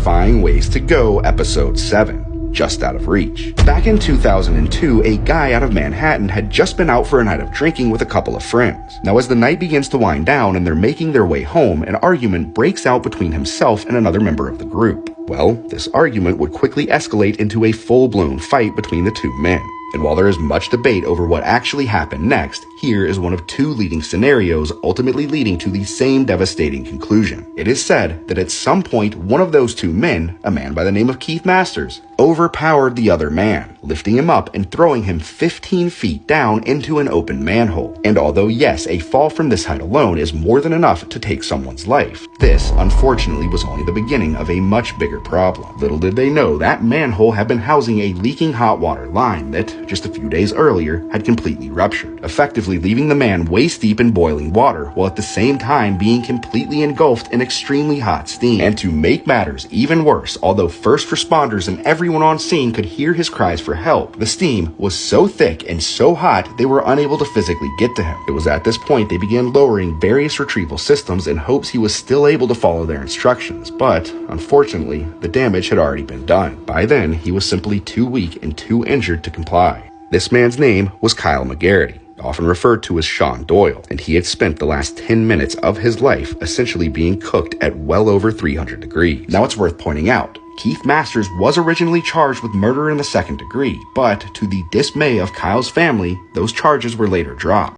Terrifying Ways to Go, Episode 7, Just Out of Reach. Back in 2002, a guy out of Manhattan had just been out for a night of drinking with a couple of friends. Now, as the night begins to wind down and they're making their way home, an argument breaks out between himself and another member of the group. Well, this argument would quickly escalate into a full-blown fight between the two men. And while there is much debate over what actually happened next, here is one of two leading scenarios ultimately leading to the same devastating conclusion. It is said that at some point, one of those two men, a man by the name of Keith Masters, overpowered the other man, lifting him up and throwing him 15 feet down into an open manhole. And although yes, a fall from this height alone is more than enough to take someone's life, this, unfortunately, was only the beginning of a much bigger problem. Little did they know that manhole had been housing a leaking hot water line that, just a few days earlier, had completely ruptured, effectively leaving the man waist deep in boiling water, while at the same time being completely engulfed in extremely hot steam. And to make matters even worse, although first responders and everyone on scene could hear his cries for help, the steam was so thick and so hot they were unable to physically get to him. It was at this point they began lowering various retrieval systems in hopes he was still able to follow their instructions, but unfortunately, the damage had already been done. By then, he was simply too weak and too injured to comply. This man's name was Kyle McGarity, often referred to as Sean Doyle, and he had spent the last 10 minutes of his life essentially being cooked at well over 300 degrees. Now, it's worth pointing out, Keith Masters was originally charged with murder in the second degree, but to the dismay of Kyle's family, those charges were later dropped.